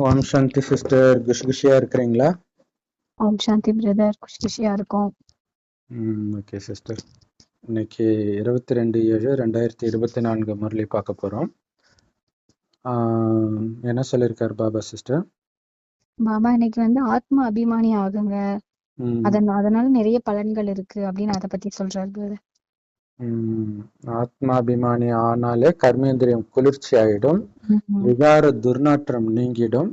ஓம் சாந்தி sister, குஷியா இருக்கிறீங்களா? ஓம் சாந்தி brother, குஷியா இருக்கும். Okay sister. இன்னைக்கு 22/7/2024 முரளி பார்க்க போறோம். என்ன சொல்லியிருக்காரு பாபா சிஸ்டர்? பாபா இன்னைக்கு ஆத்ம அபிமானி ஆகுங்க, அதனால நிறைய பலன்கள் இருக்கு அப்படின்னு அதை பத்தி சொல்றாரு பிரதர். ஆத்மாபிமானி ஆனாலே கர்மேந்திரியம் குளிர்ச்சி ஆயிடும், விகார துர்நாற்றம் நீங்கிடும்,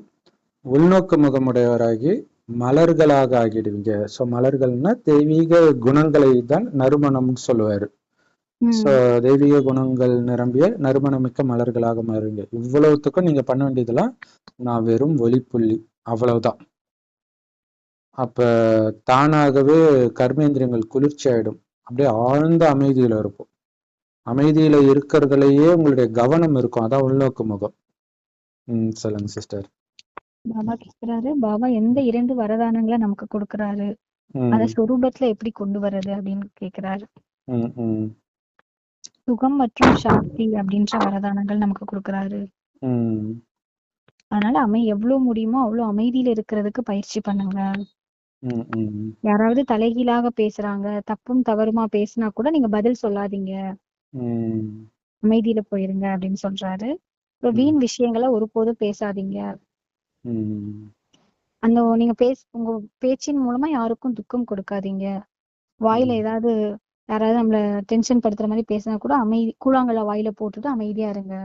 உள்நோக்கு முகமுடையவராகி மலர்களாக ஆகிடுவீங்க. ஸோ மலர்கள்னா தெய்வீக குணங்களை தான் நறுமணம்னு சொல்லுவாரு. ஸோ தெய்வீக குணங்கள் நிரம்பிய நறுமணமிக்க மலர்களாக மாறுவீங்க. இவ்வளவுத்துக்கும் நீங்க பண்ண வேண்டியதெல்லாம் நான் வெறும் ஒளிப்புள்ளி, அவ்வளவுதான். அப்ப தானாகவே கர்மேந்திரியங்கள் குளிர்ச்சி ஆயிடும், அப்படியே ஆழ்ந்த அமைதியில இருக்கும். அமைதியில இருக்கிறதுலயே உங்களுடைய கவனம் இருக்கும், அதான் உள்நோக்கு முகம். சொல்லுங்க சிஸ்டர். பாபா கேக்குறாரு, பாபா எந்த 2 வரதானங்களை நமக்கு கொடுக்கறாரு, அத சொரூபத்துல எப்படி கொண்டு வர்றது அப்படின்னு கேக்குறாரு. சுகம் மற்றும் சாந்தி அப்படின்ற வரதானங்கள் நமக்கு கொடுக்கறாரு. அதனால எவ்வளவு முடியுமோ அவ்வளவு அமைதியில இருக்கிறதுக்கு பயிற்சி பண்ணுங்க. யாராவது தலைகீழாக பேசுறாங்க, தப்பும் தவறுமா பேசினா கூட நீங்க பதில் சொல்லாதீங்க, அமைதியில போயிருங்க அப்படின்னு சொல்றாரு. வீண் விஷயங்களை ஒருபோதும் பேசாதீங்க. நீங்க உங்க பேச்சின் மூலமா யாருக்கும் துக்கம் கொடுக்காதீங்க. வாயில யாராவது நம்மள டென்ஷன் படுத்துற மாதிரி பேசினா கூட கூழாங்கல்ல வாயில போட்டுட்டு அமைதியா இருங்க.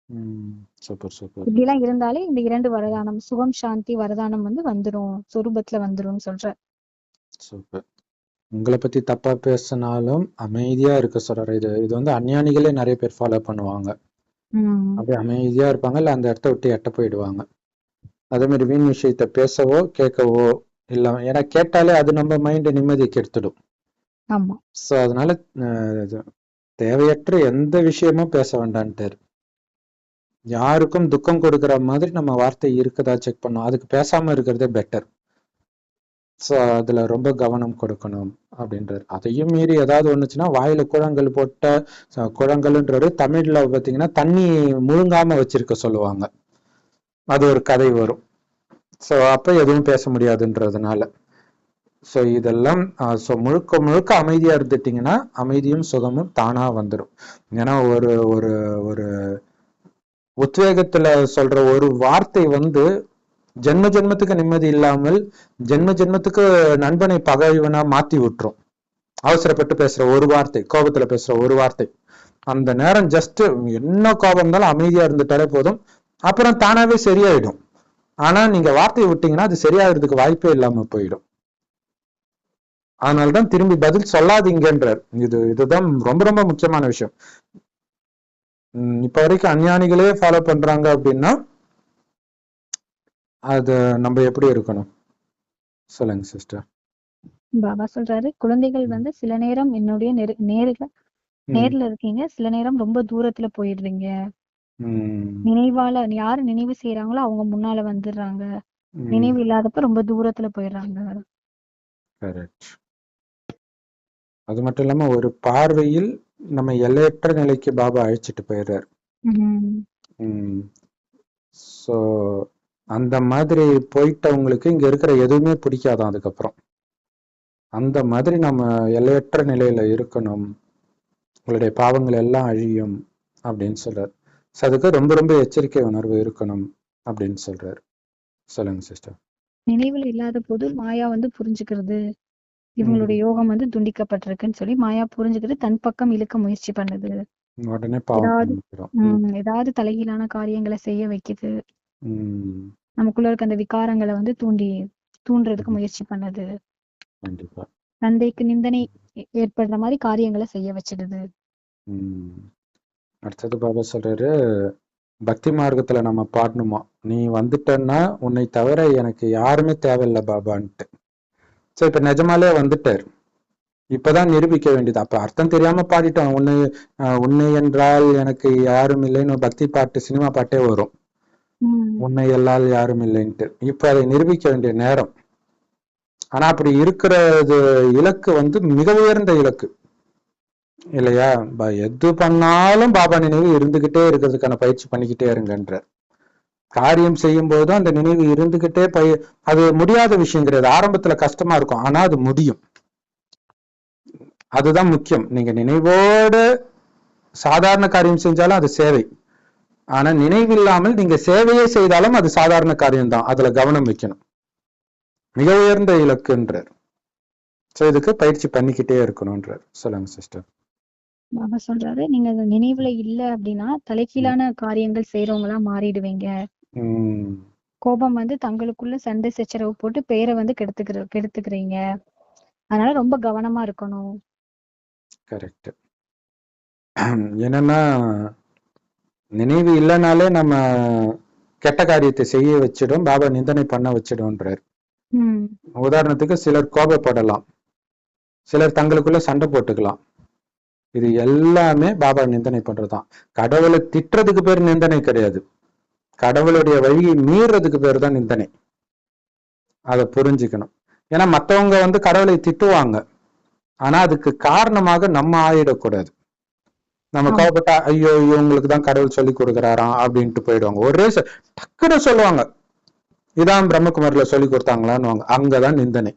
இப்படி எல்லாம் இருந்தாலே இந்த 2 வரதானம், சுகம் சாந்தி வரதானம் வந்துரும், சொரூபத்துல வந்துரும் சொல்ற. சூப்பர். உங்களை பத்தி தப்பா பேசினாலும் அமைதியா இருக்க சொல்ற. இது அஞ்ஞானிகளே நிறைய பேர் ஃபாலோ பண்ணுவாங்க. அப்படியே அமைதியா இருப்பாங்க, இல்ல அந்த இடத்த விட்டு எட்ட போயிடுவாங்க. அதே மாதிரி வீண் விஷயத்த பேசவோ கேட்கவோ இல்லாம, ஏன்னா கேட்டாலே அது நம்ம மைண்ட் நிம்மதியை கெடுத்துடும். சோ அதனால தேவையற்ற எந்த விஷயமும் பேச வேண்டான்ட்டாரு. யாருக்கும் துக்கம் கொடுக்கற மாதிரி நம்ம வார்த்தை இருக்குதா செக் பண்ணோம், அதுக்கு பேசாம இருக்கிறதே பெட்டர். ஸோ அதுல ரொம்ப கவனம் கொடுக்கணும் அப்படின்றாரு. அதையும் மீறி ஏதாவது ஒண்ணுச்சுன்னா வாயில குழங்கல் போட்ட, குழங்கல்ன்றது தமிழ்ல பாத்தீங்கன்னா தண்ணி முழுங்காம வச்சிருக்க சொல்லுவாங்க, அது ஒரு கதை வரும். ஸோ அப்ப எதுவும் பேச முடியாதுன்றதுனால. ஸோ இதெல்லாம் முழுக்க முழுக்க அமைதியா இருந்துட்டீங்கன்னா அமைதியும் சுகமும் தானா வந்துடும். ஏன்னா ஒரு ஒரு ஒரு உத்வேகத்துல சொல்ற ஒரு வார்த்தை ஜென்ம ஜென்மத்துக்கு நிம்மதி இல்லாமல் ஜென்ம ஜென்மத்துக்கு நண்பனை பகைவனா மாத்தி விட்டுரும். அவசரப்பட்டு பேசுற ஒரு வார்த்தை, கோபத்துல பேசுற ஒரு வார்த்தை, அந்த நேரம் ஜஸ்ட் என்ன கோபம் இருந்தாலும் அமைதியா இருந்துட்டாலே போதும், அப்புறம் தானாவே சரியாயிடும். ஆனா நீங்க வார்த்தையை விட்டீங்கன்னா அது சரியாகிறதுக்கு வாய்ப்பே இல்லாம போயிடும். அதனால்தான் திரும்பி பதில் சொல்லாதீங்கன்றார். இதுதான் ரொம்ப ரொம்ப முக்கியமான விஷயம். இப்ப வரைக்கும் அஞ்ஞானிகளே ஃபாலோ பண்றாங்க அப்படின்னா அது நம்ம எப்படி இருக்கணும் சொல்லுங்க சிஸ்டர். பாபா சொல்றாரு, குழந்தைகள் சில நேரம் என்னுடைய நேர்ல இருக்கீங்க, சில நேரம் ரொம்ப தூரத்துல போயிடுறீங்க. நினைவால யாரு நினைவு செய்யறாங்களோ அவங்க முன்னால வந்துடுறாங்க, நினைவு இல்லாதப்ப ரொம்ப தூரத்துல போயிடுறாங்க. அது மட்டும் இல்லாம ஒரு பார்வையில் நம்ம எல்லையற்ற நிலைக்கு பாபா அழைச்சிட்டு போயிடுறாரு. சோ அந்த மாதிரி போயிட்டவங்களுக்கு இங்க இருக்கிற எதுவுமே பிடிக்காதான் அதுக்கப்புறம். அந்த மாதிரி நம்ம எல்லையற்ற நிலையில இருக்கணும், உங்களுடைய பாவங்கள் எல்லாம் அழியும் அப்படின்னு சொல்றாரு. அதுக்கு ரொம்ப ரொம்ப எச்சரிக்கை உணர்வு இருக்கணும் அப்படின்னு சொல்றாரு. சொல்லுங்க சிஸ்டர். நினைவில் இல்லாத போது மாயா புரிஞ்சுக்கிறது, இவங்களுடைய யோகம் துண்டிக்கப்பட்டிருக்குன்னு சொல்லி மாயா புரிஞ்சுக்கிட்டு தன் பக்கம் இழுக்க முயற்சி பண்ணுது. உடனே ஏதாவது தலைகீழான காரியங்களை செய்ய வைக்குது, நமக்குள்ள இருக்க அந்த விகாரங்களை தூண்டுறதுக்கு முயற்சி பண்ணுது. தந்தைக்கு நிந்தனை ஏற்படுற மாதிரி காரியங்களை செய்ய வச்சிடுது. அடுத்தது பாபா சொல்றாரு, பக்தி மார்க்கத்துல நம்ம பாடணுமா, நீ வந்துட்டன்னா உன்னை தவிர எனக்கு யாருமே தேவையில்லை பாபான்ட்டு. சோ இப்ப நிஜமாலே வந்துட்டார், இப்பதான் நிரூபிக்க வேண்டியது. அப்ப அர்த்தம் தெரியாம பாடிட்டோம், உன்னை என்றால் எனக்கு யாரும் இல்லைன்னு பக்தி பாட்டு சினிமா பாட்டே வரும், உன்னை எல்லால் யாரும் இல்லைன்ட்டு. இப்ப அதை நிரூபிக்க வேண்டிய நேரம். ஆனா அப்படி இருக்கிறது இலக்கு மிக உயர்ந்த இலக்கு இல்லையா? எது பண்ணாலும் பாபா நினைவு இருந்துகிட்டே இருக்கிறதுக்கான பயிற்சி பண்ணிக்கிட்டே இருங்கன்ற. காரியம் செய்யும் போதும் அந்த நினைவு இருந்துகிட்டே அது முடியாத விஷயம் கிடையாது. ஆரம்பத்துல கஷ்டமா இருக்கும், ஆனா அது முடியும். அதுதான் முக்கியம். நீங்க நினைவோடு சாதாரண காரியம் செஞ்சாலும் அது சேவை. ஆனா நினைவில்லாமல் நீங்க சேவையே செய்தாலும் அது சாதாரண காரியம் தான். அதுல கவனம் வைக்கணும். மிக உயர்ந்த இலக்குன்றார். சோ இதுக்கு பயிற்சி பண்ணிக்கிட்டே இருக்கணும்ன்றார். சொல்லுங்க சிஸ்டர். பாபா சொல்றாரு, நீங்க நினைவுல இல்ல அப்படின்னா தலைகீழான காரியங்கள் செய்யறவங்களா மாறிடுவீங்க. கோபம் வந்து தங்களுக்குள்ள சண்டை சச்சரவு போட்டு பேரை வந்து கெடுத்துக்கிறீங்க. அதனால ரொம்ப கவனமா இருக்கணும். கரெக்ட். என்னன்னா நினைவு இல்லைனாலே நம்ம கெட்ட காரியத்தை செய்ய வச்சிடும், பாபா நிந்தனை பண்ண வச்சிடும்ன்றார். உதாரணத்துக்கு சிலர் கோபப்படலாம், சிலர் தங்களுக்குள்ள சண்டை போட்டுக்கலாம். இது எல்லாமே பாபா நிந்தனை பண்றதுதான். கடவுளை திட்டுறதுக்கு பேர் நிந்தனை கிடையாது, கடவுளுடைய வழியை மீறதுக்கு பேர் தான் நிந்தனை. அதை புரிஞ்சுக்கணும். ஏன்னா மற்றவங்க வந்து கடவுளை திட்டுவாங்க, ஆனா அதுக்கு காரணமாக நம்ம ஆயிடக்கூடாது. நம்ம கோபப்பட்டா ஐயோ இவங்களுக்கு தான் கடவுள் சொல்லி கொடுக்குறாராம் அப்படின்ட்டு போயிடுவாங்க. ஒரே டக்குன்னு சொல்லுவாங்க, இதான் பிரம்மகுமாரில சொல்லி கொடுத்தாங்களான்னு. அங்கதான் நிந்தனை.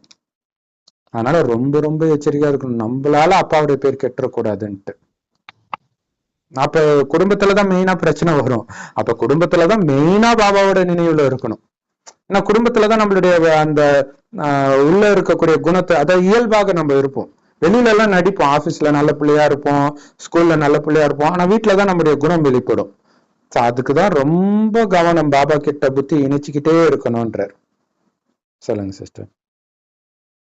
அதனால ரொம்ப ரொம்ப எச்சரிக்கையா இருக்கணும், நம்மளால அப்பாவுடைய பேர் கெட்டக்கூடாதுன்ட்டு. அப்ப குடும்பத்துலதான் மெயினா பிரச்சனை வரும். அப்ப குடும்பத்துலதான் மெயினா பாபாவோட நினைவுல இருக்கணும். ஏன்னா குடும்பத்துலதான் நம்மளுடைய அந்த உள்ள இருக்கக்கூடிய குணத்தை, அதாவது இயல்பாக நம்ம இருப்போம். வெளியில எல்லாம் நடிப்போம், ஆபீஸ்ல நல்ல பிள்ளையா இருப்போம், ஸ்கூல்ல நல்ல பிள்ளையா இருப்போம், ஆனா வீட்டுலதான் நம்முடைய குணம் வெளிப்படும். அதுக்குதான் ரொம்ப கவனம், பாபா கிட்ட புத்தி இணைச்சுக்கிட்டே இருக்கணும்ன்றார். சொல்லுங்க சிஸ்டர்.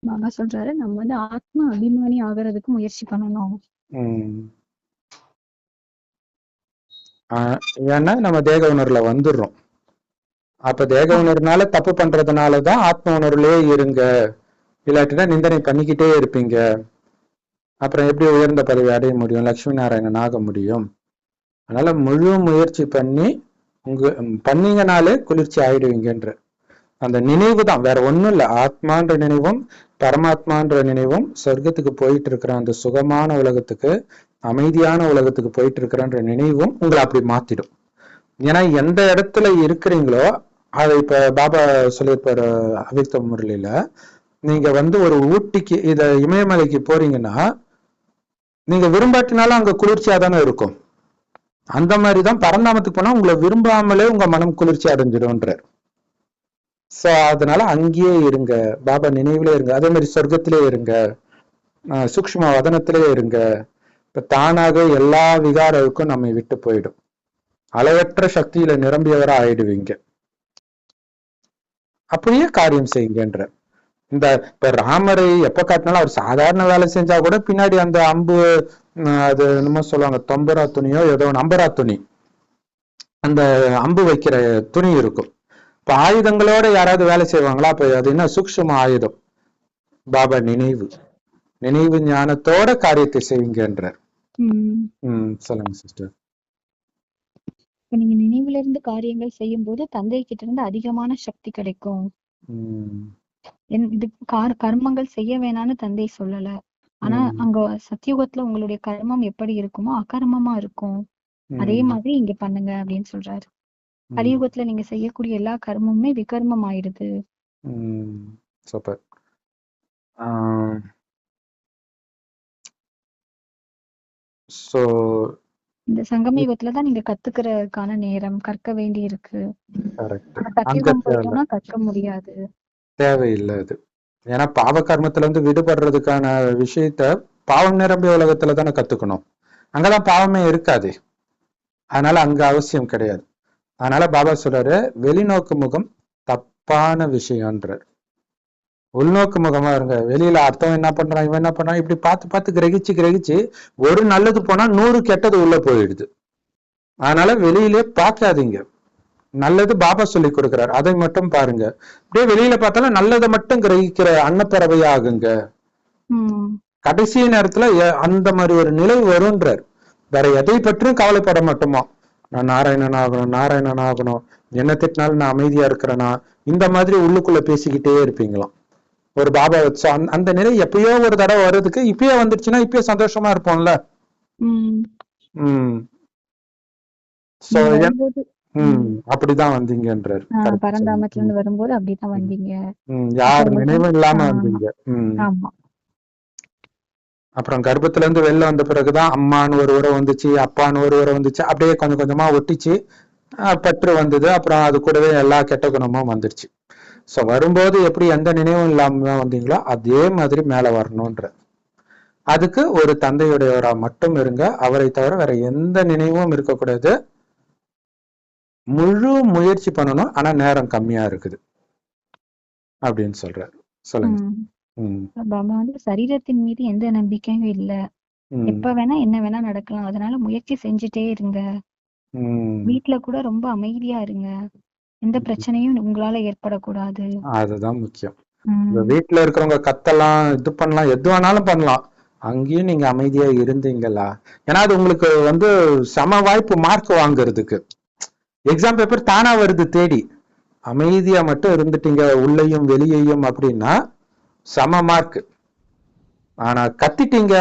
பாபா சொல்றாரு, நம்ம வந்து ஆத்ம அபிமானி ஆகிறதுக்கு முயற்சி பண்ணணும். ஏன்னா நம்ம தேக உணர்வுல வந்துடுறோம். அப்ப தேக உணர்வுனால தப்பு பண்றதுனாலதான் ஆத்ம உணர்வுலயே இருங்க, இல்லாட்டினா நிந்தனை பண்ணிக்கிட்டே இருப்பீங்க. அப்புறம் எப்படி உயர்ந்த பதவி அடைய முடியும், லட்சுமி நாராயணன் ஆக முடியும்? அதனால முழு முயற்சி பண்ணி பண்ணீங்கனாலே குளிர்ச்சி ஆயிடுவீங்கன்ற அந்த நினைவு தான், வேற ஒண்ணும் இல்லை. ஆத்மான்ற நினைவும் பரமாத்மான்ற நினைவும் சொர்க்கத்துக்கு போயிட்டு இருக்கிற அந்த சுகமான உலகத்துக்கு, அமைதியான உலகத்துக்கு போயிட்டு இருக்கிறன்ற நினைவும் உங்களை அப்படி மாத்திடும். ஏன்னா எந்த இடத்துல இருக்கிறீங்களோ, அதை இப்ப பாபா சொல்லியிருப்பாரு அவ்யக்த முரளியில, நீங்க வந்து ஒரு ஊட்டிக்கு இத இமயமலைக்கு போறீங்கன்னா நீங்க விரும்பாட்டினாலும் அங்க குளிர்ச்சியா தானே இருக்கும். அந்த மாதிரிதான் பரந்தாமத்துக்கு போனா உங்களை விரும்பாமலே உங்க மனம் குளிர்ச்சி அடைஞ்சிடும்ன்றார். சோ அதனால அங்கேயே இருங்க, பாபா நினைவுல இருங்க. அதே மாதிரி சொர்க்கத்திலே இருங்க, சூக்ஷ்ம வதனத்திலே இருங்க. இப்ப தானாக எல்லா விகாரவுக்கும் நம்மை விட்டு போயிடும். அளவற்ற சக்தியில நிரம்பியவரா ஆயிடுவீங்க. அப்படியே காரியம் செய்யுங்கன்ற. இந்த இப்ப ராமரை எப்ப காட்டினாலும் அவர் சாதாரண வேலை செஞ்சா கூட பின்னாடி அந்த அம்பு, அது என்னமோ சொல்லுவாங்க, தொம்பரா துணியோ ஏதோ நம்பரா துணி, அந்த அம்பு வைக்கிற துணி இருக்கும். இப்ப ஆயுதங்களோட யாராவது வேலை செய்வாங்களா? அப்ப அது என்ன சூக்ஷ்ம ஆயுதம்? பாபா நினைவு, நினைவு ஞானத்தோட காரியத்தை செய்யுங்கன்றார். சொல்லுங்க சிஸ்டர். நீங்க நினைவுல இருந்து காரியங்கள் செய்யும் போது தந்தை கிட்ட இருந்து அதிகமான சக்தி கிடைக்கும். இது கர்மங்கள் செய்ய வேணாம்னு தந்தை சொல்லல. ஆனா அங்க சத்தியுகத்துல உங்களுடைய கர்மம் எப்படி இருக்குமோ அகர்மமா இருக்கும், அதே மாதிரி இங்க பண்ணுங்க அப்படின்னு சொல்றாரு. கலியுகத்துல நீங்க செய்யக்கூடிய எல்லா கர்மமுமே விகர்மம் ஆயிடுது. சூப்பர். சோ இந்த சங்கம யுகத்துலதான் நீங்க கத்துக்கிறதுக்கான நேரம், கற்க வேண்டி இருக்கு. சத்தியுகம் போயிட்டோம்னா கற்க முடியாது, தேவையில்லை அது. ஏன்னா பாவ கர்மத்துல இருந்து விடுபடுறதுக்கான விஷயத்த பாவம் நிரம்பிய உலகத்துல தானே கத்துக்கணும். அங்கதான் பாவமே இருக்காது, அதனால அங்க அவசியம் கிடையாது. அதனால பாபா சொல்றாரு, வெளிநோக்கு முகம் தப்பான விஷயம்ன்றார். உள்நோக்கு முகமா இருங்க. வெளியில அர்த்தம் என்ன பண்றான், இவன் என்ன பண்றான், இப்படி பார்த்து பார்த்து கிரகிச்சு ஒரு நல்லது போனா 100 கெட்டது உள்ள போயிடுது. அதனால வெளியிலே பார்க்காதீங்க, நல்லது பாபா சொல்லி கொடுக்கிறார் அதை மட்டும் பாருங்க. அப்படியே வெளியில பார்த்தாலும் நல்லதை மட்டும் கிரகிக்கிற அன்னப்பறவையா ஆகுங்க. கடைசி நேரத்துல அந்த மாதிரி ஒரு நிலை வரும்ன்றார். வேற எதை பற்றியும் கவலைப்பட மாட்டோமா, நான் நாராயணன் ஆகணும், நாராயணன் ஆகணும், என்ன திட்டினாலும் நான் அமைதியா இருக்கிறேனா, இந்த மாதிரி உள்ளுக்குள்ள பேசிக்கிட்டே இருப்பீங்களாம். ஒரு பாபா வச்சு அந்த நிலை எப்பயோ ஒரு தடவை வர்றதுக்கு இப்பயே வந்துடுச்சுன்னா இப்பயே சந்தோஷமா இருப்போம்ல. அப்படிதான் வந்தீங்கன்றாரு. பரந்தாமத்துல இருந்து வரும்போது அப்படிதான் வந்தீங்க. யார் நினைவும் இல்லாம வந்தீங்க. ஆமா. அப்புறம் கர்ப்பத்துல இருந்து வெளில வந்த பிறகுதான் அம்மான்னு ஒரு உறவு வந்துச்சு, அப்பான்னு ஒரு உறவு வந்துச்சு. அப்படியே கொஞ்சம் கொஞ்சமா ஒட்டிச்சு, பற்று வந்தது. அப்புறம் அது கூடவே எல்லா கெட்ட குணமும் வந்துருச்சு. சோ வரும்போது எப்படி எந்த நினைவும் இல்லாம வந்தீங்களோ அதே மாதிரி மேல வரணும்ன்ற. அதுக்கு ஒரு தந்தையுடையவரா மட்டும் இருங்க, அவரை தவிர வேற எந்த நினைவும் இருக்கக்கூடாது. முழு முயற்சி பண்ணணும், ஆனா நேரம் கம்மியா இருக்குது அப்படின்னு சொல்றாரு. சொல்லுங்க. பாபா வந்து சரீரத்தின் மீது எந்த நம்பிக்கையும் இல்ல. எப்ப வேணா என்ன வேணா நடக்கலாம். அதனால முயற்சி செஞ்சுட்டே இருங்க. வீட்டுல கூட ரொம்ப அமைதியா இருங்க. எந்த பிரச்சனையும் உங்களால ஏற்படக்கூடாது. அதுதான் முக்கியம். வீட்டுல இருக்கிறவங்க கத்தலாம், இது பண்ணலாம், எது வேணாலும் பண்ணலாம். அங்கேயும் நீங்க அமைதியா இருந்தீங்களா? ஏன்னா அது உங்களுக்கு வந்து சம வாய்ப்பு மார்க் வாங்குறதுக்கு. எக்ஸாம் பேப்பர் தானா வருது தேடி. அமைதியா மட்டும் இருந்துட்டீங்க உள்ளேயும் வெளியையும் அப்படின்னா சம மார்க். ஆனா கத்திட்டீங்க,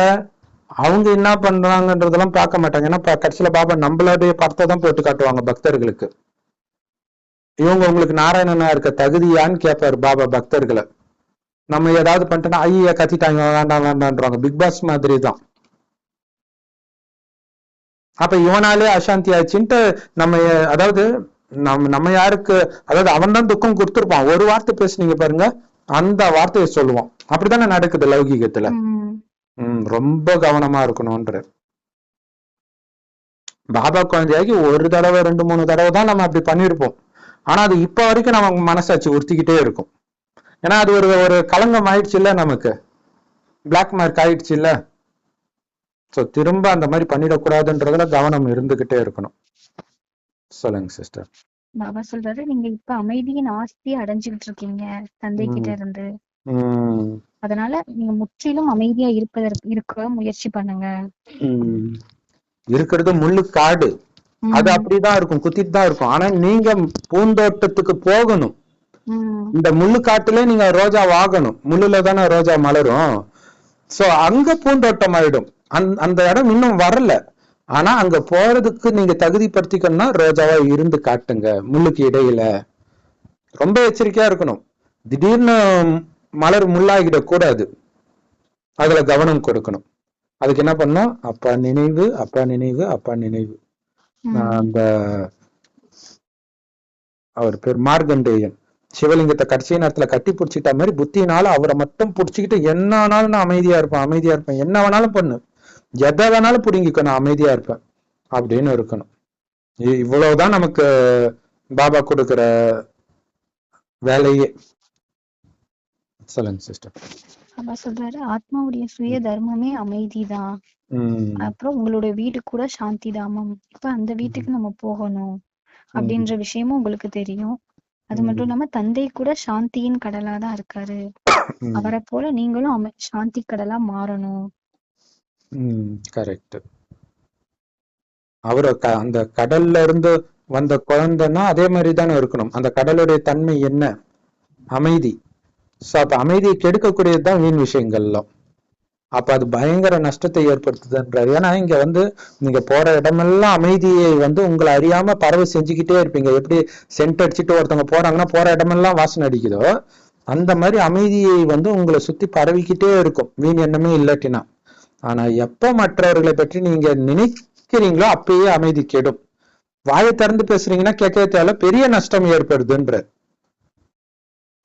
அவங்க என்ன பண்றாங்கன்றதெல்லாம் பார்க்க மாட்டாங்க. ஏன்னா கடைசியில பாபா நம்மளுடைய படத்தை தான் போட்டு காட்டுவாங்க பக்தர்களுக்கு. இவங்க உங்களுக்கு நாராயணனா இருக்க தகுதியான்னு கேட்பாரு பாபா பக்தர்களை. நம்ம ஏதாவது பண்ணிட்டோம்னா ஐயா கத்திட்டாங்க, வேண்டாம் வேண்டாம்ன்றாங்க. பிக் பாஸ் மாதிரி தான். அப்ப இவனாலே அசாந்தி ஆச்சுன்ட்டு நம்ம, அதாவது நம்ம யாருக்கு, அதாவது அவன் தான் துக்கம் கொடுத்துருப்பான். ஒரு வார்த்தை பேசுனீங்க பாருங்க, அந்த வார்த்தையை சொல்லுவான். அப்படித்தானே நடக்குது லௌகீகத்துல. ரொம்ப கவனமா இருக்கணும்ன்ற. பாபா குழந்தையாகி ஒரு தடவை 2-3 தடவை தான் நம்ம அப்படி பண்ணிருப்போம். ஆனா அது இப்ப வரைக்கும் நம்ம மனசாட்சி உறுத்திக்கிட்டே இருக்கும். ஏன்னா அது ஒரு களங்கம் ஆயிடுச்சு இல்ல, நமக்கு பிளாக் மார்க் ஆயிடுச்சு இல்ல. சோ திரும்ப அந்த மாதிரி பண்ணிடக்கூடாதுன்றதுல கவனம் இருந்துகிட்டே இருக்கணும். சொல்லுங்க சிஸ்டர். பாபா சொல்றாரு, நீங்க இப்ப அமைதியின் ஆஸ்தியை அடைஞ்சுக்கிட்டு இருக்கீங்க தந்தை கிட்ட இருந்து. அதனால நீங்க முற்றிலும் அமைதியா இருக்க முயற்சி பண்ணுங்க. இருக்கிறது முள்ளு காடு, அது அப்படிதான் இருக்கும், குத்திட்டு தான் இருக்கும். ஆனா நீங்க பூந்தோட்டத்துக்கு போகணும். இந்த முள்ளு காட்டுல நீங்க ரோஜா வாங்கணும். முள்ளுல தானே ரோஜா மலரும். சோ அங்க பூந்தோட்டம் ஆயிடும். அந்த இடம் இன்னும் வரல. ஆனா அங்க போறதுக்கு நீங்க தகுதிப்படுத்திக்கணும்னா ரோஜாவா இருந்து காட்டுங்க முள்ளுக்கு இடையில. ரொம்ப எச்சரிக்கையா இருக்கணும். திடீர்னு மலர் முள்ளாகிட கூடாது. அதுல கவனம் கொடுக்கணும். அதுக்கு என்ன பண்ணும், அப்பா நினைவு, அப்பா நினைவு, அப்பா நினைவு. அந்த அவர் பேர் மார்கண்டேயன், சிவலிங்கத்தை கடைசி நேரத்துல கட்டி பிடிச்சிட்ட மாதிரி புத்தினால அவரை மட்டும் பிடிச்சிக்கிட்டு என்ன வேணாலும் நான் அமைதியா இருப்பேன், அமைதியா இருப்பேன், என்ன வேணாலும் பண்ணு, எதை வேணாலும் புடுங்கிக்கோ, நான் அமைதியா இருப்பேன் அப்படின்னு இருக்கணும். இவ்வளவுதான் நமக்கு பாபா கொடுக்கிற வேலையே. சொல்லுங்க சிஸ்டர். பாபா சொல்றாரு, ஆத்மாவுடைய சுய தர்மமே அமைதிதான். அப்புறம் உங்களுடைய வீடு கூட சாந்தி தாமம். இப்ப அந்த வீட்டுக்கு நம்ம போகணும் அப்படின்ற விஷயமும் உங்களுக்கு தெரியும். அது மட்டும் இல்லாம தந்தை கூட சாந்தியின் கடலா தான் இருக்காரு. அவரை போல நீங்களும் சாந்தி கடலா மாறணும். கரெக்ட். அவரு அந்த கடல்ல இருந்து வந்த குழந்தைன்னா அதே மாதிரி தானே இருக்கணும். அந்த கடலுடைய தன்மை என்ன? அமைதி. சோ அப்ப அமைதியை கெடுக்கக்கூடியதுதான் வீண் விஷயங்கள்லாம். அப்ப அது பயங்கர நஷ்டத்தை ஏற்படுத்துதுன்றாரு. ஏன்னா இங்க நீங்க போற இடமெல்லாம் அமைதியை உங்களை அறியாம பறவை செஞ்சுக்கிட்டே இருப்பீங்க. எப்படி சென்ட் அடிச்சுட்டு ஒருத்தவங்க போறாங்கன்னா போற இடமெல்லாம் வாசனை அடிக்குதோ, அந்த மாதிரி அமைதியை உங்களை சுத்தி பரவிக்கிட்டே இருக்கும், வீண் எண்ணமே இல்லாட்டினா. ஆனா எப்ப மற்றவர்களை பற்றி நீங்க நினைக்கிறீங்களோ அப்பயே அமைதி கெடும். வாயை திறந்து பேசுறீங்கன்னா கேட்கவே தேவை, பெரிய நஷ்டம் ஏற்படுதுன்ற.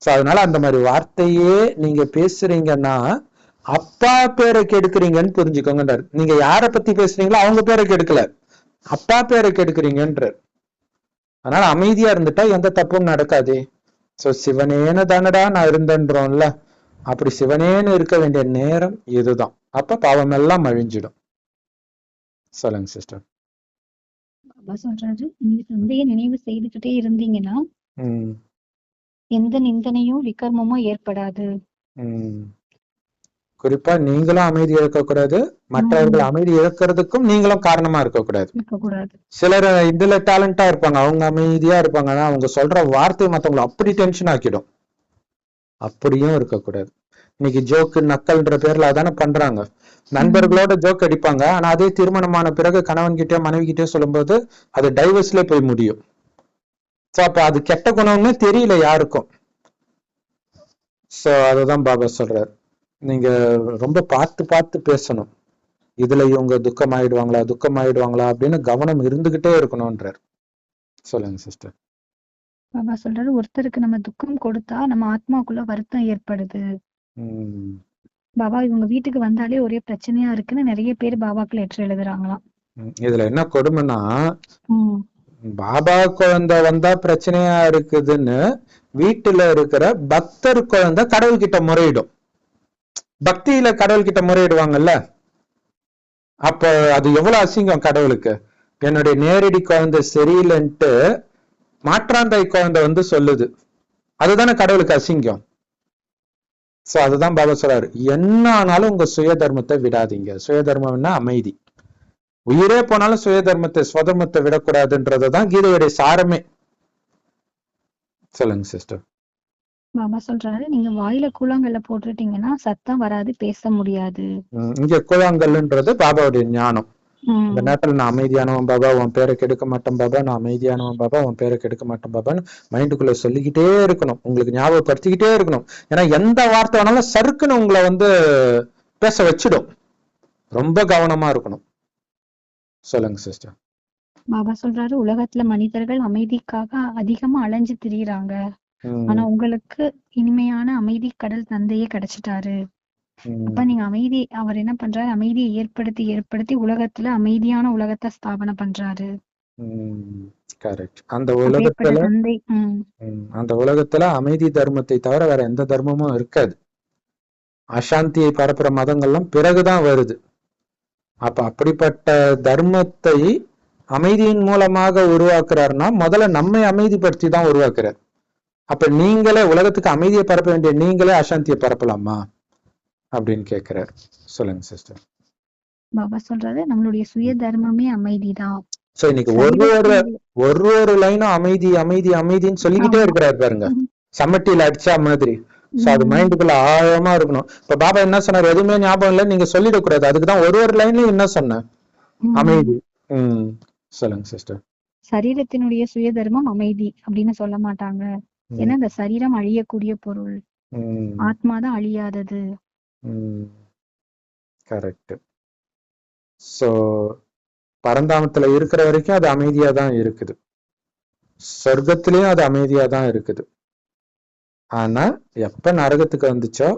சோ அதனால அந்த மாதிரி வார்த்தையே நீங்க பேசுறீங்கன்னா அப்பா பேரை கெடுக்கிறீங்கன்னு புரிஞ்சுக்கோங்கன்றார். நீங்க யார பத்தி பேசுறீங்களோ அவங்க பேரை கெடுக்கல, அப்பா பேரை கெடுக்கிறீங்கன்ற. அதனால அமைதியா இருந்துட்டா எந்த தப்பும் நடக்காது. சோ சிவனேன்னு தானடா நான் இருந்தேன்றோம்ல, அப்படி சிவனேன்னு இருக்க வேண்டிய நேரம் இதுதான். அப்ப பாவம் எல்லாம் அழிஞ்சிடும். சொல்லுங்க சிஸ்டர். பாபா சொல்றாரு, நீங்க தந்தையை நினைவு செய்துகிட்டே இருந்தீங்கன்னா எந்த நிந்தனையும் விகர்மமும் ஏற்படாது. குறிப்பா நீங்களும் அமைதி இழக்கக்கூடாது, மற்றவர்கள் அமைதி இழக்கிறதுக்கும் நீங்களும் காரணமா இருக்கக்கூடாது. சிலர் இதுல டேலண்டா இருப்பாங்க, அவங்க அமைதியா இருப்பாங்க, ஆனா அவங்க சொல்ற வார்த்தை மத்தவங்களை அப்படி டென்ஷன் ஆக்கிடும். அப்படியும் இருக்கக்கூடாது. இன்னைக்கு ஜோக்கு நக்கல்ன்ற பேர்ல அதானே பண்றாங்க. நண்பர்களோட ஜோக் அடிப்பாங்க, ஆனா அதே திருமணமான பிறகு கணவன் கிட்டயோ மனைவி கிட்டயோ சொல்லும்போது அது டைவர்ஸ்ல போய் முடியும். அப்ப அது கெட்ட குணம்னு தெரியல யாருக்கும். சோ அததான் பாபா சொல்றாரு, நீங்க ரொம்ப பார்த்து பார்த்து பேசணும். இதுல இவங்க துக்கம் ஆயிடுவாங்களா அப்படின்னு கவனம் இருந்துகிட்டே இருக்கணும்ன்றார். சொல்லுங்க சிஸ்டர். பாபா சொல்றாரு, ஒருத்தருக்கு நம்ம துக்கம் கொடுத்தா நம்ம ஆத்மாக்குள்ள வருத்தம் ஏற்படுது. பாபா இவங்க வீட்டுக்கு வந்தாலே ஒரே பிரச்சனையா இருக்குன்னு நிறைய பேர் பாபாக்கு லெட்டர் எழுதுறாங்களாம். இதுல என்ன கொடுமைன்னா, பாபா குழந்தை வந்தா பிரச்சனையா இருக்குதுன்னு வீட்டுல இருக்கிற பக்தர் குழந்தை கடவுள்கிட்ட முறையிடும். பக்தியில கடவுள்கிட்ட முறையிடுவாங்கல்ல, அப்ப அது எவ்வளவு அசிங்கம் கடவுளுக்கு. என்னுடைய நேரடி குழந்தை சரியில்லைன்ட்டு மாற்றாந்தாய் குழந்தை வந்து சொல்லுது, அதுதானே கடவுளுக்கு அசிங்கம். சோ அதுதான் பாபா சொல்றாரு, என்ன ஆனாலும் உங்க சுய தர்மத்தை விடாதீங்க. சுய தர்மம்னா அமைதி. உயிரே போனாலும் சுய தர்மத்தை ஸ்வதர்மத்தை விடக்கூடாதுன்றதுதான் கீதையுடைய சாரமே. சொல்லுங்க சிஸ்டர். பாபா சொல்றாரு, நீங்க வாயில கூழாங்கல்ல போட்டுட்டீங்கன்னா சத்தம் வராது, பேச முடியாது. இங்க கூழாங்கல்ன்றது பாபாவுடைய ஞானம். இந்த நேரத்துல நான் அமைதியானவன் பாபா, உன் பேரை கெடுக்க மாட்டேன் பாபா, நான் அமைதியானவன் பாபா, உன் பேரை கெடுக்க மாட்டேன் பாபான்னு மைண்டுக்குள்ள சொல்லிக்கிட்டே இருக்கணும், உங்களுக்கு ஞாபகப்படுத்திக்கிட்டே இருக்கணும். ஏன்னா எந்த வார்த்தை வேணாலும் சறுக்குன்னு உங்களை வந்து பேச வச்சிடும். ரொம்ப கவனமா இருக்கணும். சொல்லுங்க சிஸ்டர். பாபா சொல்றாரு, உலகத்துல மனிதர்கள் அமைதிக்காக அதிகமா அலைஞ்சு திரியுறாங்க. ஆனா உங்களுக்கு இனிமையான அமைதி கடல் தந்தையே கிடைச்சிட்டாரு. அப்ப நீங்க அமைதி, அவர் என்ன பண்றாரு, அமைதியை ஏற்படுத்தி ஏற்படுத்தி உலகத்துல அமைதியான உலகத்தை ஸ்தாபனம் பண்றாரு. கரெக்ட். அந்த உலகத்துல அமைதி தர்மத்தை தவிர வேற எந்த தர்மமும் இருக்காது. அசாந்தியை பரப்புற மதங்கள்லாம் பிறகுதான் வருது. அப்ப அப்படிப்பட்ட தர்மத்தை அமைதியின் மூலமாக உருவாக்குறாருன்னா முதல்ல நம்மை அமைதிப்படுத்தி தான் உருவாக்குறார். அப்ப நீங்களே உலகத்துக்கு அமைதியை பரப்ப வேண்டிய நீங்களே அசாந்தியை பரப்பலாமா அப்படின்னு கேட்கிறார். சொல்லுங்க சிஸ்டர். பாபா சொல்றாரு, நம்மளுடைய சுய தர்மமே அமைதிதான். சோ இன்னைக்கு ஒரு லைனும் அமைதி அமைதி அமைதின்னு சொல்லிக்கிட்டே இருக்கிறாரு பாருங்க, சம்மட்டியில அடிச்சா மாதிரி. சோ அது மைண்டுக்குள்ள ஆழமா இருக்கணும். இப்ப பாபா என்ன சொன்னார், எதுவுமே ஞாபகம் இல்லை நீங்க சொல்லிடக்கூடாது. அதுக்குதான் ஒரு லைன்லயும் என்ன சொன்ன, அமைதி. சொல்லுங்க சிஸ்டர். சரீரத்தினுடைய சுய தர்மம் அமைதி அப்படின்னு சொல்ல மாட்டாங்க. ஏன்னா இந்த சரீரம் அழியக்கூடிய பொருள், ஆத்மாதான் அழியாதது. கரெக்ட். சோ பரந்தாமத்துல இருக்கிற வரைக்கும் அது அமைதியா தான் இருக்குது, சொர்க்கத்திலயும் அது அமைதியா தான் இருக்குது. ஆனா எப்ப நரகத்துக்கு வந்துச்சோ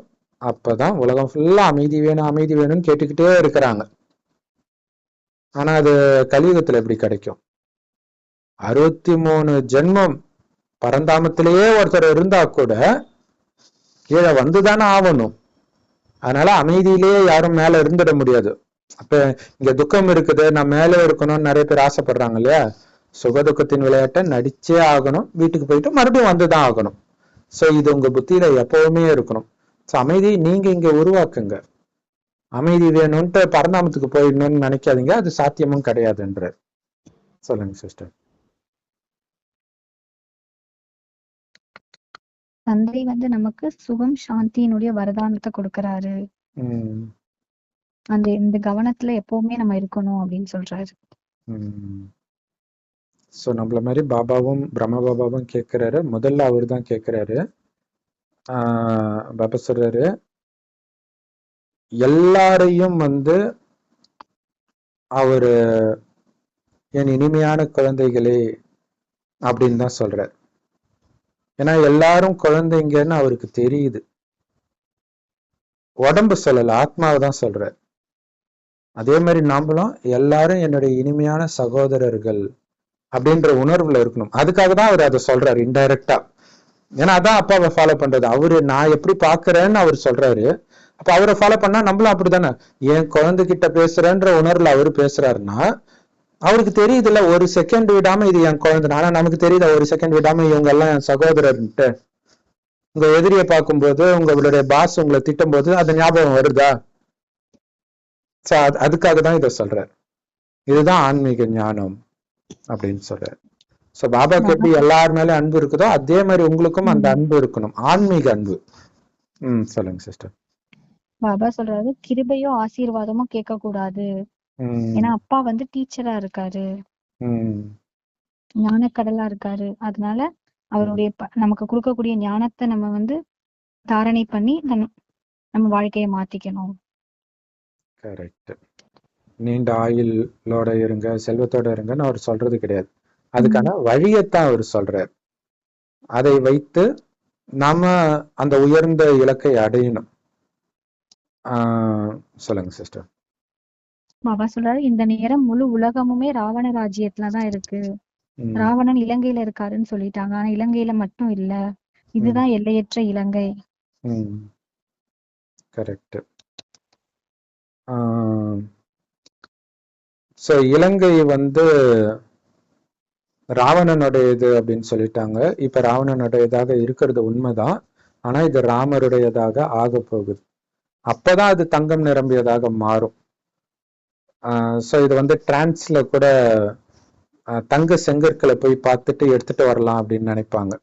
அப்பதான் உலகம் ஃபுல்லா அமைதி வேணும் அமைதி வேணும்னு கேட்டுக்கிட்டே இருக்கிறாங்க. ஆனா அது கலியுகத்துல எப்படி கிடைக்கும்? 63 ஜென்மம் பரந்தாமத்திலேயே ஒருத்தர் இருந்தா கூட கீழே வந்துதானே ஆகணும். அதனால அமைதியிலேயே யாரும் மேல இருந்துட முடியாது. அப்ப இங்க துக்கம் இருக்குது, நான் மேலே இருக்கணும்னு நிறைய பேர் ஆசைப்படுறாங்க இல்லையா? சுக துக்கத்தின் விளையாட்டை நடிச்சே ஆகணும், வீட்டுக்கு போயிட்டு மறுபடியும் வந்துதான் ஆகணும். சோ இது உங்க புத்தியில எப்பவுமே இருக்கணும். சோ அமைதி நீங்க இங்க உருவாக்குங்க. அமைதி வேணும்ட்டு பரந்தாமத்துக்கு போயிடணும்னு நினைக்காதீங்க, அது சாத்தியமும் கிடையாதுன்ற. சொல்லுங்க சிஸ்டர். தந்தை வந்து நமக்கு சுகம் சாந்தியினுடைய வரதானத்தை கொடுக்கறாரு. அந்த இந்த கவனத்துல எப்பவுமே நம்ம இருக்கணும் அப்படின்னு சொல்றாரு. சோ நம்மள மாதிரி பாபாவும் பிரம்ம பாபாவும் கேட்கிறாரு. முதல்ல அவரு தான் கேட்கிறாரு. பாபா சொல்றாரு, எல்லாரையும் வந்து அவரு என் இனிமையான குழந்தைகளே அப்படின்னு தான் சொல்றாரு. ஏன்னா எல்லாரும் குழந்தைங்கன்னு அவருக்கு தெரியுது. உடம்பு சொல்லல, ஆத்மாவை தான் சொல்றாரு. அதே மாதிரி நாமளும் எல்லாரும் என்னுடைய இனிமையான சகோதரர்கள் அப்படின்ற உணர்வுல இருக்கணும். அதுக்காக தான் அவர் அதை சொல்றாரு இன்டைரக்டா. ஏன்னா அதான் அப்பாவை ஃபாலோ பண்றது. அவரு நான் எப்படி பாக்குறேன்னு அவர் சொல்றாரு. அப்ப அவரை ஃபாலோ பண்ணா நம்மளும் அப்படித்தானே. என் குழந்தைகிட்ட பேசுறேன்ற உணர்வுல அவரு பேசுறாருன்னா அவருக்கு தெரியுது இல்ல, ஒரு செகண்ட் விடாம இது என் குழந்தை. ஆனா நமக்கு தெரியுதா ஒரு செகண்ட் விடாம இவங்க எல்லாம் என் சகோதரர்ன்ட்டு? உங்க எதிரியை பார்க்கும்போது, உங்களுடைய பாஸ் உங்களை திட்டும் போது அது ஞாபகம் வருதா? அதுக்காக தான் இதை சொல்றாரு. இதுதான் ஆன்மீக ஞானம் அப்படின்னு சொல்றாரு. சோ பாபாக்கு எப்படி எல்லார் மேல அன்பு இருக்குதோ அதே மாதிரி உங்களுக்கும் அந்த அன்பு இருக்கணும், ஆன்மீக அன்பு. சொல்லுங்க சிஸ்டர். பாபா சொல்றாரு, கிருபையோ ஆசீர்வாதமோ கேட்க கூடாது. ஏன்னா அப்பா வந்து டீச்சரா இருக்காரு. ஞானக்கடலா இருக்காரு. அதனால அவருடைய நமக்கு கொடுக்கக்கூடிய ஞானத்தை நம்ம வந்து தாரணை பண்ணி நம்ம வாழ்க்கையை மாத்திக்கணும். கரெக்ட். நீண்ட ஆயுளோட இருங்க, செல்வத்தோட இருங்கன்னு அவர் சொல்றது கிடையாது. அதுக்கான வழியத்தான் அவர் சொல்றாரு. அதை வைத்து நாம அந்த உயர்ந்த இலக்கை அடையணும். சொல்லுங்க சிஸ்டர். பாபா சொல்றாரு, இந்த நேரம் முழு உலகமுமே ராவண ராஜ்யத்துலதான் இருக்கு. ராவணன் இலங்கையில இருக்காருன்னு சொல்லிட்டாங்க. ஆனா இலங்கையில மட்டும் இல்ல, இதுதான் எல்லையற்ற இலங்கை. கரெக்ட். சோ இலங்கை வந்து ராவணனுடையது அப்படின்னு சொல்லிட்டாங்க. இப்ப ராவணனுடையதாக இருக்கிறது உண்மைதான். ஆனா இது ராமருடையதாக ஆக போகுது. அப்பதான் அது தங்கம் நிரம்பியதாக மாறும். சோ இது வந்து டிரான்ஸ்ல கூட தங்க செங்கற்களை போய் பார்த்துட்டு எடுத்துட்டு வரலாம் அப்படின்னு நினைப்பாங்க.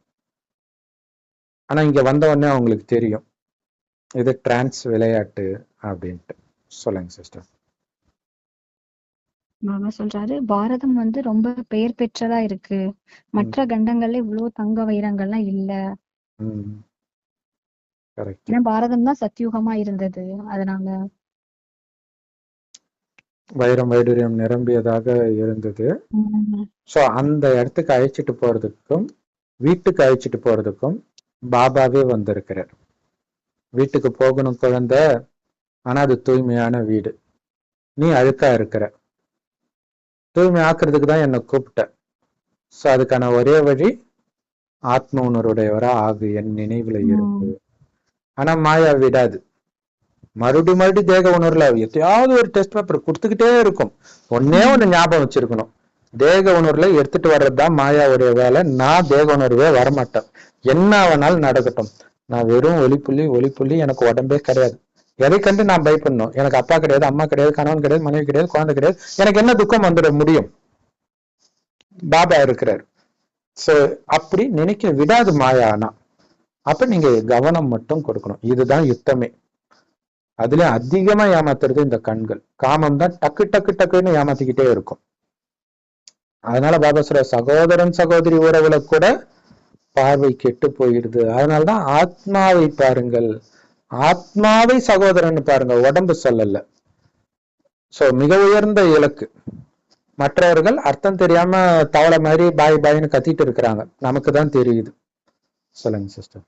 ஆனா இங்க வந்த உடனே அவங்களுக்கு தெரியும் இது டிரான்ஸ் விளையாட்டு அப்படின்ட்டு. சொல்லுங்க சிஸ்டர். பாபா சொல்றாரு, பாரதம் வந்து ரொம்ப பெயர் பெற்றதா இருக்கு. மற்ற கண்டங்கள்ல இவ்வளவு தங்க வைரங்கள்லாம் இல்ல. ஏன்னா பாரதம் தான் சத்யுகமா இருந்தது. அதனால வைரம் வைடூரியம் நிரம்பியதாக இருந்தது. சோ அந்த இடத்துக்கு அழைச்சிட்டு போறதுக்கும் வீட்டுக்கு அழைச்சிட்டு போறதுக்கும் பாபாவே வந்திருக்கிறார். வீட்டுக்கு போகணும் குழந்தை, ஆனா அது தூய்மையான வீடு. நீ அழுக்கா இருக்கிற, தூய்மை ஆக்குறதுக்கு தான் என்னை கூப்பிட்ட. சோ அதுக்கான ஒரே வழி ஆத்ம உணர்வுடையவரா ஆகு, என் நினைவுல இருக்கு. ஆனா மாயா விடாது. மறுபடி தேக உணர்வுல எத்தையாவது ஒரு டெஸ்ட் பேப்பர் கொடுத்துக்கிட்டே இருக்கும். ஒன்னே ஒண்ணு ஞாபகம் வச்சிருக்கணும், தேக உணர்வுல எடுத்துட்டு வர்றதுதான் மாயாவுடைய வேலை. நான் தேக உணர்வே வரமாட்டேன். என்ன வேணாலும் நடக்கட்டும், நான் வெறும் ஒளிப்புள்ளி. எனக்கு உடம்பே கிடையாது. எதை கண்டு நான் பயப்படணும்? எனக்கு அப்பா கிடையாது, அம்மா கிடையாது, கணவன் கிடையாது, மனைவி கிடையாது, குழந்தை கிடையாது. எனக்கு என்ன துக்கம் வந்துட முடியும்? பாபா இருக்கிறார். சோ அப்படி நினைக்க விடாது மாயானா. அப்ப நீங்க கவனம் மட்டும் கொடுக்கணும். இதுதான் யுத்தமே. அதுல அதிகமா ஏமாத்துறது இந்த கண்கள். காமம் தான் டக்கு டக்கு டக்குன்னு ஏமாத்திக்கிட்டே இருக்கும். அதனால பாபா சொல்ற, சகோதரன் சகோதரி உறவுல கூட பார்வை கெட்டு போயிடுது. அதனாலதான் ஆத்மாவை பாருங்கள், ஆத்மாவை சகோதரன் பாருங்க, உடம்பு சொல்லல. சோ மிக உயர்ந்த இலக்கு. மற்றவர்கள் அர்த்தம் தெரியாம தவளை மாதிரி பாய் பாய்னு கத்திட்டு இருக்கிறாங்க, நமக்கு தான் தெரியுது. சொல்லுங்க சிஸ்டர்.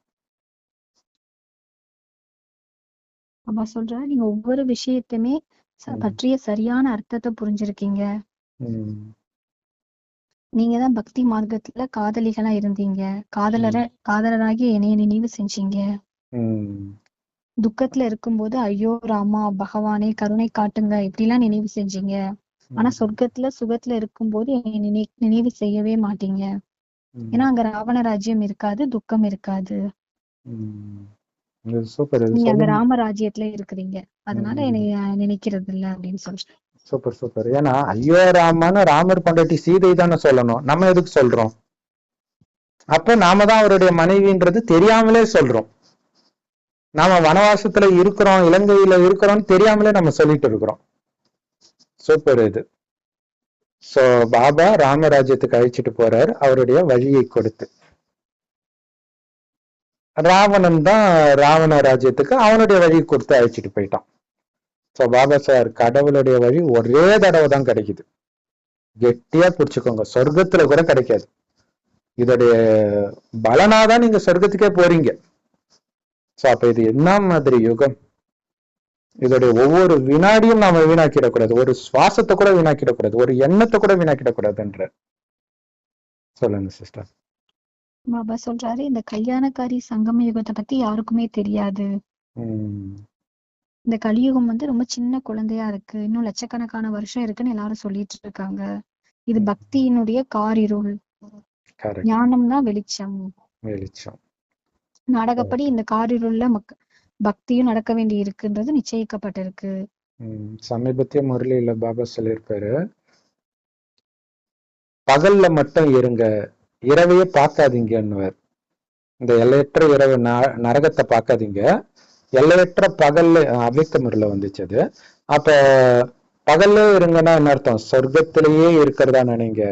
அப்பா சொல்ற, நீங்க ஒவ்வொரு விஷயத்தையுமே பற்றிய சரியான அர்த்தத்தை புரிஞ்சிருக்கீங்க. நீங்க தான் பக்தி மார்க்கத்துல காதலிகளா இருந்தீங்க. காதலராகி என்னைய நினைவு செஞ்சீங்க. துக்கத்துல இருக்கும்போது ஐயோ ராமா பகவானே கருணை காட்டுங்க இப்படிலாம் நினைவு செஞ்சீங்க. ஆனா சொர்க்கத்துல சுகத்துல இருக்கும்போது என்னை நினைவு செய்யவே மாட்டீங்க. ஏன்னா அங்க ராவண ராஜ்யம் இருக்காது, துக்கம் இருக்காது. நீங்க அங்க ராமராஜ்யத்துல இருக்கிறீங்க, அதனால என்னைய நினைக்கிறது இல்ல அப்படின்னு சொல்றேன். Super super. ஏன்னா ஐயோ ராமன்னு ராமர் பொண்டாட்டி சீதை தானே சொல்லணும், நம்ம எதுக்கு சொல்றோம்? அப்ப நாம தான் அவருடைய மனைவின்றது தெரியாமலே சொல்றோம். நாம வனவாசத்துல இருக்கிறோம், இலங்கையில இருக்கிறோம் தெரியாமலே நம்ம சொல்லிட்டு இருக்கிறோம். சூப்பர் இது. சோ பாபா ராமராஜ்யத்துக்கு அழைச்சிட்டு போறார் அவருடைய வழியை கொடுத்து. ராவணன் தான் ராவண ராஜ்யத்துக்கு அவனுடைய வழியை கொடுத்து அழைச்சிட்டு போயிட்டான். சோ பாபா சார், கடவுளுடைய வழி ஒரே தடவை தான் கிடைக்குது. கெட்டியா புடிச்சுக்கோங்க, சொர்க்கத்துல கூட கிடைக்காது. இதோடைய பலனாதான் நீங்க சொர்க்கத்துக்கே போறீங்க. சோ அப்ப இது என்ன மாதிரி யுகம்? இதோடைய ஒவ்வொரு வினாடியும் நாம வீணாக்கிடக்கூடாது, ஒரு சுவாசத்தை கூட வீணாக்கிடக்கூடாது, ஒரு எண்ணத்தை கூட வீணாக்கிடக்கூடாதுன்ற. சொல்லுங்க சிஸ்டர். பாபா சொல்றாரு, இந்த கல்யாணக்காரி சங்கம யுகத்தை பத்தி யாருக்குமே தெரியாது. இந்த கலியுகம் வந்து ரொம்ப சின்ன குழந்தையா இருக்கு, இன்னும் லட்சக்கணக்கான வருஷம் இருக்குன்னு எல்லாரும் சொல்லிட்டு இருக்காங்க. இது பக்தியினுடைய காரிருள், ஞானம் தான் வெளிச்சம். நாடகப்படி இந்த காரிருள்ல பக்தியும் நடக்க வேண்டி இருக்குன்றது நிச்சயிக்கப்பட்டிருக்கு. சமீபத்திய முரளியில பாபா சொல்லியிருப்பாரு, பகல்ல மட்டும் இருங்க, இரவையே பார்க்காதீங்கன்னுவார். இந்த எல்லையற்ற இரவு நரகத்தை பார்க்காதீங்க, எல்லையற்ற பகல்ல அவ்வியக்த முறையில வந்துச்சு அது. அப்ப பகல்ல இருங்கன்னா என்ன அர்த்தம்? சொர்க்கத்திலேயே இருக்கிறதா நினைங்க.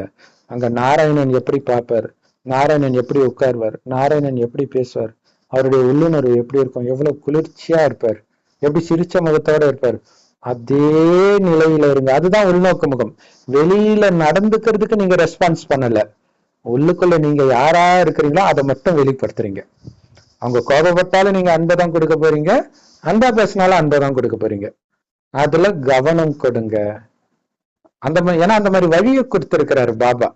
அங்க நாராயணன் எப்படி பார்ப்பார், நாராயணன் எப்படி உட்கார்வார், நாராயணன் எப்படி பேசுவார், அவருடைய உள்ளுணர்வு எப்படி இருக்கும், எவ்வளவு குளிர்ச்சியா இருப்பார், எப்படி சிரிச்ச முகத்தோட இருப்பார். அதே நிலையில இருங்க. அதுதான் உள்நோக்கு முகம். வெளியில நடந்துக்கிறதுக்கு நீங்க ரெஸ்பான்ஸ் பண்ணல, உள்ளுக்குள்ள நீங்க யாரா இருக்கிறீங்களோ அதை மட்டும் வெளிப்படுத்துறீங்க. அவங்க கோபப்பட்டாலும் நீங்க அன்பை தான் கொடுக்க போறீங்க, அன்பா பேசினாலும் அன்பை தான் கொடுக்க போறீங்க. அதுல கவனம் கொடுங்க. அந்த மாதிரி, ஏன்னா அந்த மாதிரி வழியை கொடுத்திருக்கிறாரு பாபா.